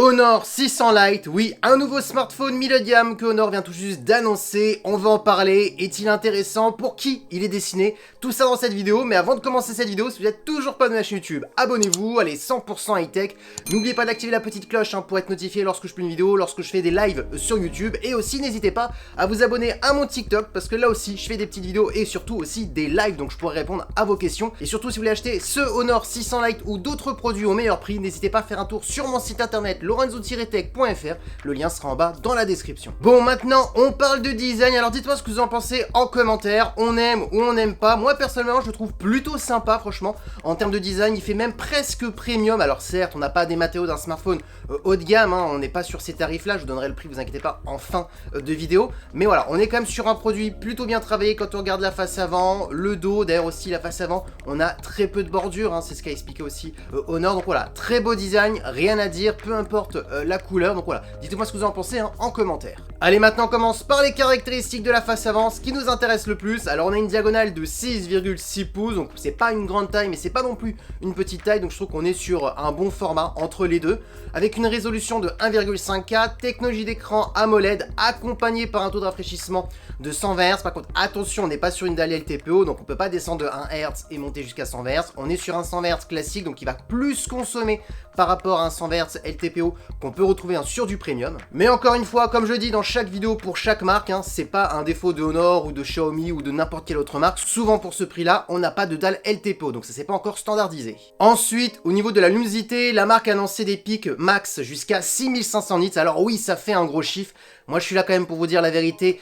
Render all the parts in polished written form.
Honor 600 Lite, oui, un nouveau smartphone milieu de gamme que Honor vient tout juste d'annoncer, on va en parler, est-il intéressant, pour qui il est destiné, tout ça dans cette vidéo, mais avant de commencer cette vidéo, si vous n'êtes toujours pas de ma chaîne YouTube, abonnez-vous, allez 100% high-tech, n'oubliez pas d'activer la petite cloche pour être notifié lorsque je publie une vidéo, lorsque je fais des lives sur YouTube, et aussi n'hésitez pas à vous abonner à mon TikTok, parce que là aussi je fais des petites vidéos et surtout aussi des lives, donc je pourrai répondre à vos questions, et surtout si vous voulez acheter ce Honor 600 Lite ou d'autres produits au meilleur prix, n'hésitez pas à faire un tour sur mon site internet lorenzo-tech.fr, le lien sera en bas dans la description. Bon, maintenant on parle de design, alors dites-moi ce que vous en pensez en commentaire, on aime ou on n'aime pas. Moi personnellement je le trouve plutôt sympa, franchement, en termes de design, il fait même presque premium. Alors certes, on n'a pas des matériaux d'un smartphone haut de gamme, on n'est pas sur ces tarifs là, je vous donnerai le prix, vous inquiétez pas, en fin de vidéo, mais voilà, on est quand même sur un produit plutôt bien travaillé quand on regarde la face avant, le dos, d'ailleurs aussi la face avant, on a très peu de bordure, c'est ce qu'a expliqué aussi Honor, donc voilà, très beau design, rien à dire, peu importe la couleur, donc voilà, dites-moi ce que vous en pensez en commentaire. Allez, maintenant on commence par les caractéristiques de la face avant, ce qui nous intéresse le plus. Alors on a une diagonale de 6,6 pouces, donc c'est pas une grande taille, mais c'est pas non plus une petite taille, donc je trouve qu'on est sur un bon format entre les deux, avec une résolution de 1,5K, technologie d'écran AMOLED, accompagnée par un taux de rafraîchissement de 120 Hz. Par contre, attention, on n'est pas sur une dalle LTPO, donc on peut pas descendre de 1 Hz et monter jusqu'à 120 Hz, on est sur un 120 Hz classique, donc il va plus consommer par rapport à un 120 Hz LTPO qu'on peut retrouver sur du premium. Mais encore une fois, comme je le dis dans chaque vidéo pour chaque marque, c'est pas un défaut de Honor ou de Xiaomi ou de n'importe quelle autre marque. Souvent pour ce prix-là, on n'a pas de dalle LTPO, donc ça c'est pas encore standardisé. Ensuite, au niveau de la luminosité, la marque a annoncé des pics max jusqu'à 6500 nits. Alors oui, ça fait un gros chiffre. Moi je suis là quand même pour vous dire la vérité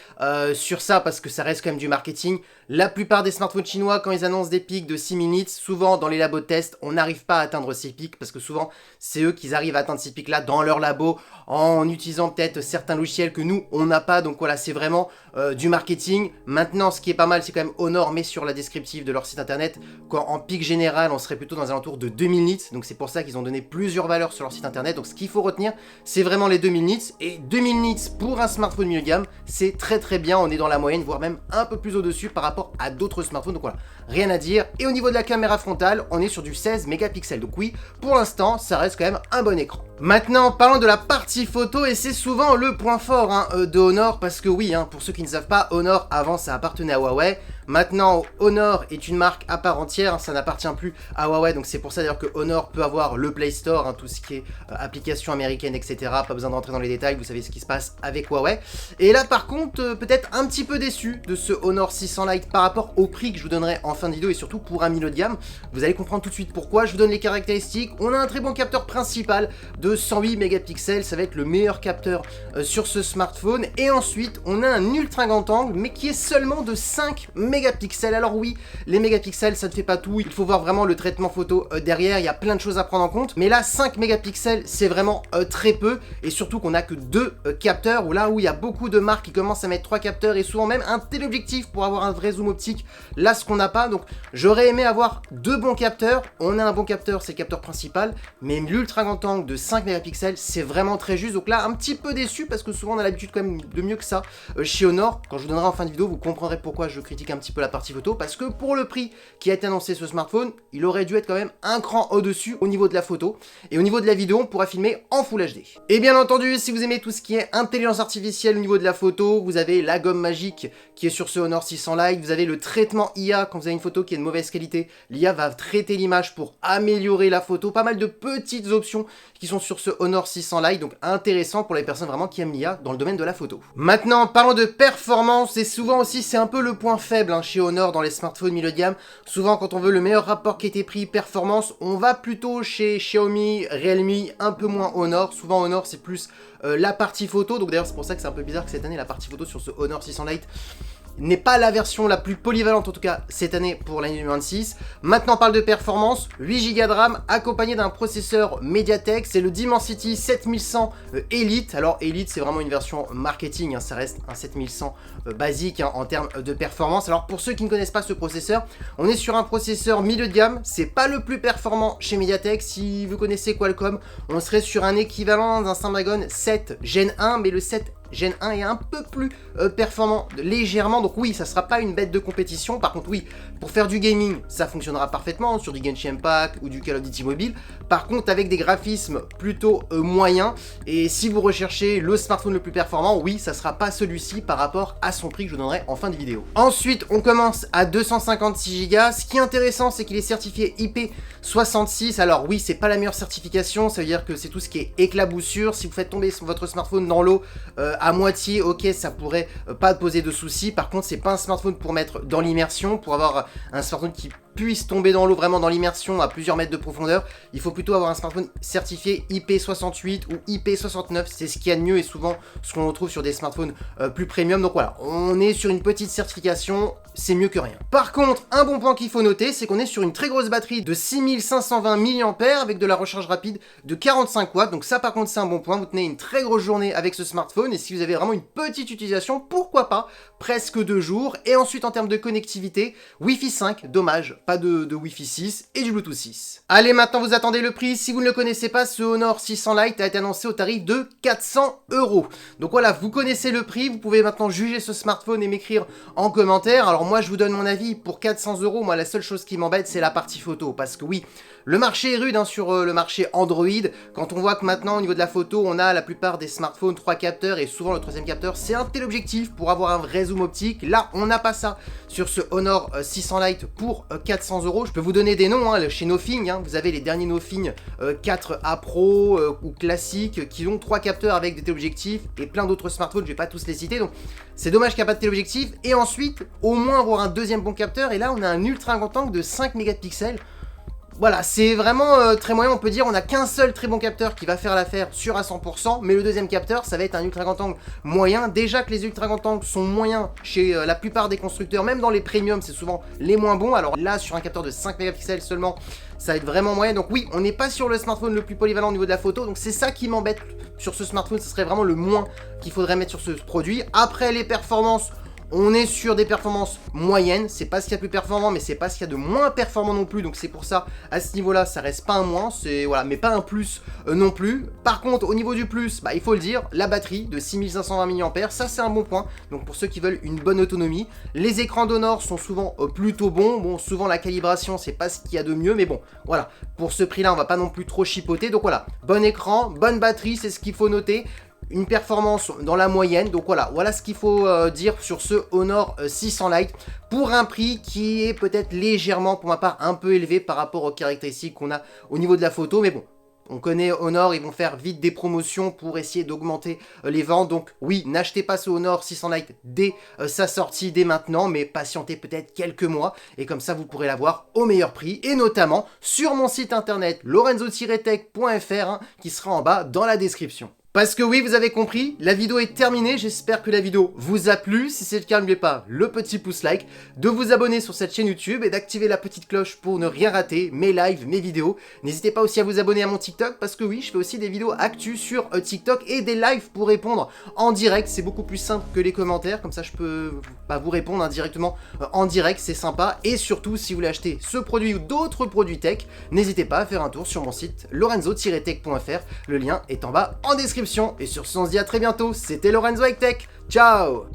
sur ça, parce que ça reste quand même du marketing. La plupart des smartphones chinois, quand ils annoncent des pics de 6000 nits, souvent dans les labos de test, on n'arrive pas à atteindre ces pics, parce que souvent c'est eux qui arrivent à atteindre ces pics là dans leur labo, en utilisant peut-être certains logiciels que nous on n'a pas. Donc voilà, c'est vraiment du marketing. Maintenant ce qui est pas mal, c'est quand même Honor met sur la descriptive de leur site internet qu'en pic général on serait plutôt dans un alentour de 2000 nits, donc c'est pour ça qu'ils ont donné plusieurs valeurs sur leur site internet. Donc ce qu'il faut retenir, c'est vraiment les 2000 nits, et 2000 nits pour un smartphone milieu de gamme, c'est très très bien, on est dans la moyenne, voire même un peu plus au-dessus par rapport à d'autres smartphones, donc voilà, rien à dire. Et au niveau de la caméra frontale, on est sur du 16 mégapixels, donc oui, pour l'instant, ça reste quand même un bon écran. Maintenant, parlons de la partie photo, et c'est souvent le point fort de Honor, parce que oui, pour ceux qui ne savent pas, Honor, avant, ça appartenait à Huawei. Maintenant, Honor est une marque à part entière, ça n'appartient plus à Huawei, donc c'est pour ça d'ailleurs que Honor peut avoir le Play Store, tout ce qui est application américaine, etc. Pas besoin de rentrer dans les détails, vous savez ce qui se passe avec Huawei. Et là, par contre, peut-être un petit peu déçu de ce Honor 600 Lite par rapport au prix que je vous donnerai en fin de vidéo, et surtout pour un milieu de gamme. Vous allez comprendre tout de suite pourquoi. Je vous donne les caractéristiques. On a un très bon capteur principal de 108 mégapixels, ça va être le meilleur capteur sur ce smartphone. Et ensuite, on a un ultra grand angle, mais qui est seulement de 5 mégapixels. Alors oui, les mégapixels, ça ne fait pas tout. Il faut voir vraiment le traitement photo derrière. Il y a plein de choses à prendre en compte. Mais là, 5 mégapixels, c'est vraiment très peu. Et surtout qu'on a que 2 capteurs, où il y a beaucoup de marques qui commencent à mettre 3 capteurs et souvent même un téléobjectif pour avoir un vrai zoom optique. Là, ce qu'on n'a pas. Donc, j'aurais aimé avoir 2 bons capteurs. On a un bon capteur, c'est le capteur principal. Mais l'ultra grand angle de 5 mégapixels, c'est vraiment très juste. Donc là, un petit peu déçu parce que souvent on a l'habitude quand même de mieux que ça chez Honor. Quand je vous donnerai en fin de vidéo, vous comprendrez pourquoi je critique un petit peu la partie photo, parce que pour le prix qui a été annoncé ce smartphone, il aurait dû être quand même un cran au-dessus au niveau de la photo, et au niveau de la vidéo, on pourra filmer en Full HD. Et bien entendu, si vous aimez tout ce qui est intelligence artificielle au niveau de la photo, vous avez la gomme magique qui est sur ce Honor 600 Lite, vous avez le traitement IA quand vous avez une photo qui est de mauvaise qualité, l'IA va traiter l'image pour améliorer la photo, pas mal de petites options qui sont sur ce Honor 600 Lite, donc intéressant pour les personnes vraiment qui aiment l'IA dans le domaine de la photo. Maintenant, parlons de performance, et souvent aussi c'est un peu le point faible chez Honor dans les smartphones milieu de gamme. Souvent quand on veut le meilleur rapport qualité-prix-performance, on va plutôt chez Xiaomi, Realme, un peu moins Honor. Souvent Honor c'est plus la partie photo, donc d'ailleurs c'est pour ça que c'est un peu bizarre que cette année la partie photo sur ce Honor 600 Lite n'est pas la version la plus polyvalente, en tout cas cette année pour l'année 2026. Maintenant on parle de performance, 8 Go de RAM accompagné d'un processeur Mediatek, c'est le Dimensity 7100 Elite. Alors Elite c'est vraiment une version marketing, ça reste un 7100 basique en termes de performance. Alors pour ceux qui ne connaissent pas ce processeur, on est sur un processeur milieu de gamme, c'est pas le plus performant chez Mediatek. Si vous connaissez Qualcomm, on serait sur un équivalent d'un Snapdragon 7 Gen 1, mais le 7 Gen 1 est un peu plus performant légèrement, donc oui, ça sera pas une bête de compétition. Par contre, oui, pour faire du gaming, ça fonctionnera parfaitement sur du Genshin Impact ou du Call of Duty Mobile. Par contre, avec des graphismes plutôt moyens, et si vous recherchez le smartphone le plus performant, oui, ça sera pas celui-ci par rapport à son prix que je vous donnerai en fin de vidéo. Ensuite, on commence à 256 Go. Ce qui est intéressant, c'est qu'il est certifié IP66. Alors oui, c'est pas la meilleure certification, ça veut dire que c'est tout ce qui est éclaboussure. Si vous faites tomber votre smartphone dans l'eau à moitié, ok, ça pourrait pas poser de soucis. Par contre, c'est pas un smartphone pour mettre dans l'immersion, pour avoir un smartphone qui puisse tomber dans l'eau vraiment dans l'immersion à plusieurs mètres de profondeur. Il faut plutôt avoir un smartphone certifié IP68 ou IP69, c'est ce qu'il y a de mieux et souvent ce qu'on retrouve sur des smartphones plus premium. Donc voilà, on est sur une petite certification, c'est mieux que rien. Par contre, un bon point qu'il faut noter, c'est qu'on est sur une très grosse batterie de 6520 mAh avec de la recharge rapide de 45 watts. Donc ça par contre c'est un bon point, vous tenez une très grosse journée avec ce smartphone et si vous avez vraiment une petite utilisation, pourquoi pas, presque 2 jours. Et ensuite en termes de connectivité, Wi-Fi 5, dommage, pas de Wi-Fi 6 et du Bluetooth 6. Allez, maintenant vous attendez le prix. Si vous ne le connaissez pas, ce Honor 600 Lite a été annoncé au tarif de 400 €. Donc voilà, vous connaissez le prix, vous pouvez maintenant juger ce smartphone et m'écrire en commentaire. Alors moi je vous donne mon avis, pour 400 €, moi la seule chose qui m'embête c'est la partie photo. Parce que oui, le marché est rude sur le marché Android. Quand on voit que maintenant au niveau de la photo, on a la plupart des smartphones 3 capteurs et souvent le troisième capteur c'est un téléobjectif pour avoir un vrai zoom optique. Là on n'a pas ça sur ce Honor 600 Lite pour 400 €. Je peux vous donner des noms chez Nothing, vous avez les derniers Nothing 4A Pro ou classiques qui ont 3 capteurs avec des téléobjectifs et plein d'autres smartphones, je vais pas tous les citer, donc c'est dommage qu'il n'y a pas de téléobjectif. Et ensuite, au moins avoir un deuxième bon capteur, et là on a un ultra grand angle de 5 mégapixels. Voilà, c'est vraiment très moyen, on peut dire, on n'a qu'un seul très bon capteur qui va faire l'affaire sûr à 100%, mais le deuxième capteur, ça va être un ultra grand angle moyen. Déjà que les ultra grand angles sont moyens chez la plupart des constructeurs, même dans les premiums, c'est souvent les moins bons. Alors là, sur un capteur de 5 mégapixels seulement, ça va être vraiment moyen. Donc oui, on n'est pas sur le smartphone le plus polyvalent au niveau de la photo, donc c'est ça qui m'embête sur ce smartphone, ce serait vraiment le moins qu'il faudrait mettre sur ce produit. Après, les performances, on est sur des performances moyennes, c'est pas ce qu'il y a de plus performant, mais c'est pas ce qu'il y a de moins performant non plus, donc c'est pour ça, à ce niveau-là, ça reste pas un moins, c'est voilà, mais pas un plus non plus. Par contre, au niveau du plus, il faut le dire, la batterie de 6520 mAh, ça c'est un bon point, donc pour ceux qui veulent une bonne autonomie. Les écrans d'Honor sont souvent plutôt bons, bon, souvent la calibration, c'est pas ce qu'il y a de mieux, mais bon, voilà, pour ce prix-là, on va pas non plus trop chipoter, donc voilà, bon écran, bonne batterie, c'est ce qu'il faut noter. Une performance dans la moyenne, donc voilà ce qu'il faut dire sur ce Honor 600 Lite pour un prix qui est peut-être légèrement pour ma part un peu élevé par rapport aux caractéristiques qu'on a au niveau de la photo, mais bon, on connaît Honor, ils vont faire vite des promotions pour essayer d'augmenter les ventes. Donc oui, n'achetez pas ce Honor 600 Lite dès sa sortie, dès maintenant, mais patientez peut-être quelques mois. Et comme ça, vous pourrez l'avoir au meilleur prix. Et notamment sur mon site internet lorenzo-tech.fr qui sera en bas dans la description. Parce que oui, vous avez compris, la vidéo est terminée, j'espère que la vidéo vous a plu. Si c'est le cas, n'oubliez pas le petit pouce like, de vous abonner sur cette chaîne YouTube et d'activer la petite cloche pour ne rien rater, mes lives, mes vidéos. N'hésitez pas aussi à vous abonner à mon TikTok, parce que oui, je fais aussi des vidéos actu sur TikTok et des lives pour répondre en direct. C'est beaucoup plus simple que les commentaires, comme ça je peux vous répondre directement en direct, c'est sympa. Et surtout, si vous voulez acheter ce produit ou d'autres produits tech, n'hésitez pas à faire un tour sur mon site lorenzo-tech.fr, le lien est en bas en description. Et sur ce, on se dit à très bientôt, c'était Lorenzo avec Tech, ciao!